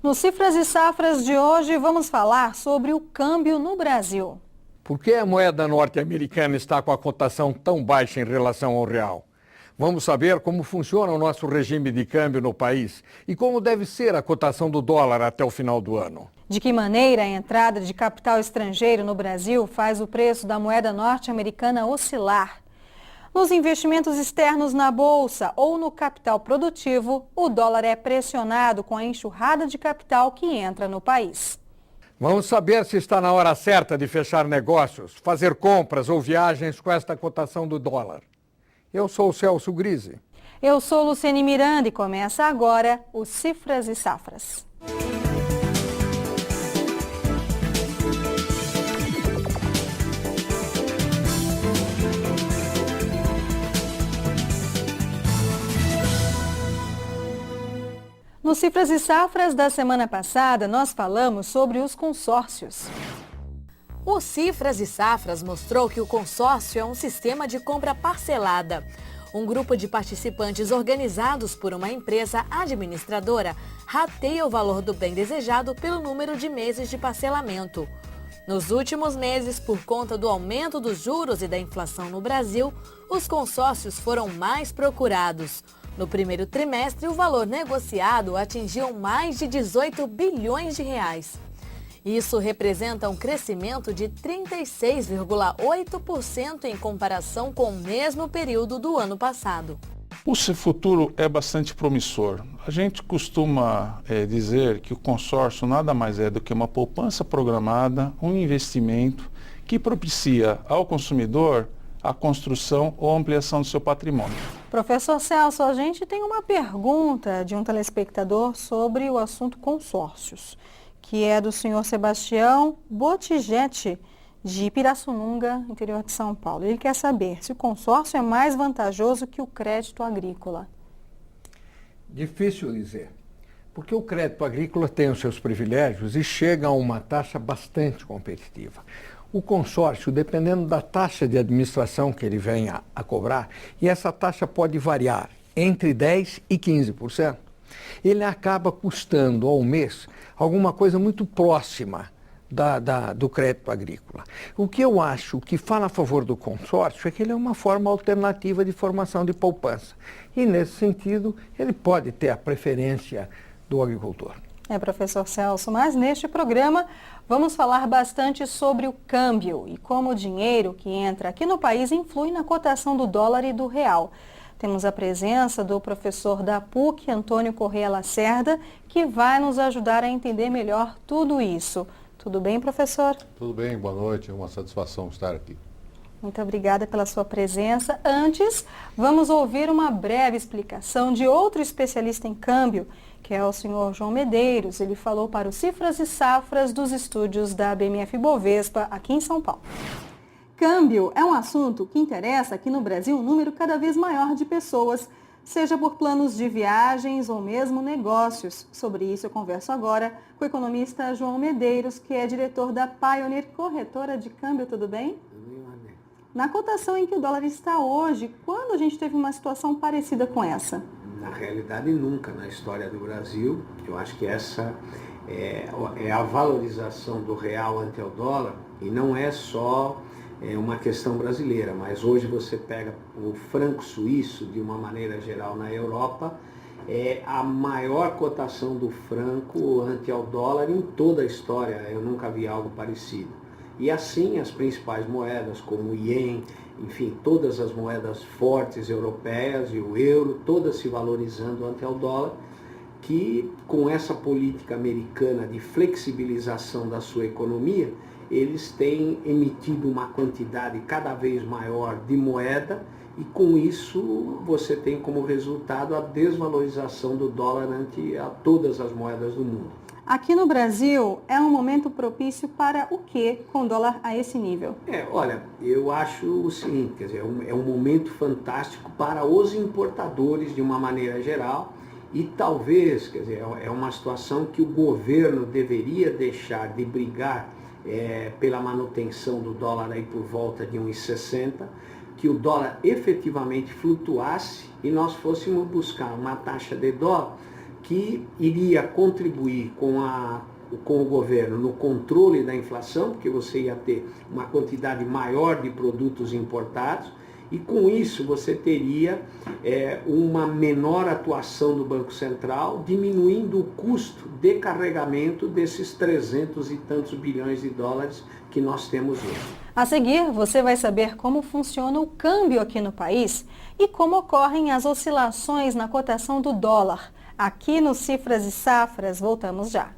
No Cifras e Safras de hoje, vamos falar sobre o câmbio no Brasil. Por que a moeda norte-americana está com a cotação tão baixa em relação ao real? Vamos saber como funciona o nosso regime de câmbio no país e como deve ser a cotação do dólar até o final do ano. De que maneira a entrada de capital estrangeiro no Brasil faz o preço da moeda norte-americana oscilar? Nos investimentos externos na bolsa ou no capital produtivo, o dólar é pressionado com a enxurrada de capital que entra no país. Vamos saber se está na hora certa de fechar negócios, fazer compras ou viagens com esta cotação do dólar. Eu sou o Celso Grise. Eu sou Luciane Miranda e começa agora o Cifras e Safras. No Cifras e Safras da semana passada, nós falamos sobre os consórcios. O Cifras e Safras mostrou que o consórcio é um sistema de compra parcelada. Um grupo de participantes organizados por uma empresa administradora rateia o valor do bem desejado pelo número de meses de parcelamento. Nos últimos meses, por conta do aumento dos juros e da inflação no Brasil, os consórcios foram mais procurados. No primeiro trimestre, o valor negociado atingiu mais de 18 bilhões de reais. Isso representa um crescimento de 36,8% em comparação com o mesmo período do ano passado. O futuro é bastante promissor. A gente costuma dizer que o consórcio nada mais é do que uma poupança programada, um investimento que propicia ao consumidor a construção ou ampliação do seu patrimônio. Professor Celso, a gente tem uma pergunta de um telespectador sobre o assunto consórcios, que é do senhor Sebastião Botigete, de Pirassununga, interior de São Paulo. Ele quer saber se o consórcio é mais vantajoso que o crédito agrícola. Difícil dizer, porque o crédito agrícola tem os seus privilégios e chega a uma taxa bastante competitiva. O consórcio, dependendo da taxa de administração que ele venha a cobrar, e essa taxa pode variar entre 10% e 15%, ele acaba custando ao mês alguma coisa muito próxima do crédito agrícola. O que eu acho que fala a favor do consórcio é que ele é uma forma alternativa de formação de poupança. E, nesse sentido, ele pode ter a preferência do agricultor. Professor Celso, mas neste programa vamos falar bastante sobre o câmbio e como o dinheiro que entra aqui no país influi na cotação do dólar e do real. Temos a presença do professor da PUC, Antônio Corrêa Lacerda, que vai nos ajudar a entender melhor tudo isso. Tudo bem, professor? Tudo bem, boa noite, é uma satisfação estar aqui. Muito obrigada pela sua presença. Antes, vamos ouvir uma breve explicação de outro especialista em câmbio, que é o senhor João Medeiros. Ele falou para o Cifras e Safras dos estúdios da BMF Bovespa, aqui em São Paulo. Câmbio é um assunto que interessa aqui no Brasil um número cada vez maior de pessoas, seja por planos de viagens ou mesmo negócios. Sobre isso eu converso agora com o economista João Medeiros, que é diretor da Pioneer Corretora de Câmbio. Tudo bem? Tudo bem, Mané. Na cotação em que o dólar está hoje, quando a gente teve uma situação parecida com essa? Na realidade, nunca na história do Brasil. Eu acho que essa é a valorização do real ante o dólar, e não é só uma questão brasileira, mas hoje você pega o franco suíço, de uma maneira geral na Europa, é a maior cotação do franco ante ao dólar em toda a história. Eu nunca vi algo parecido. E assim as principais moedas, como o iene, enfim, todas as moedas fortes europeias e o euro, todas se valorizando ante ao dólar, que com essa política americana de flexibilização da sua economia, eles têm emitido uma quantidade cada vez maior de moeda, e com isso você tem como resultado a desvalorização do dólar ante a todas as moedas do mundo. Aqui no Brasil, é um momento propício para o quê com o dólar a esse nível? Olha, eu acho o seguinte, quer dizer, é um momento fantástico para os importadores de uma maneira geral, e talvez, quer dizer, é uma situação que o governo deveria deixar de brigar pela manutenção do dólar aí por volta de 1,60, que o dólar efetivamente flutuasse e nós fôssemos buscar uma taxa de dólar que iria contribuir com o governo no controle da inflação, porque você ia ter uma quantidade maior de produtos importados, e com isso você teria uma menor atuação do Banco Central, diminuindo o custo de carregamento desses 300 e tantos bilhões de dólares que nós temos hoje. A seguir, você vai saber como funciona o câmbio aqui no país e como ocorrem as oscilações na cotação do dólar. Aqui no Cifras e Safras, voltamos já.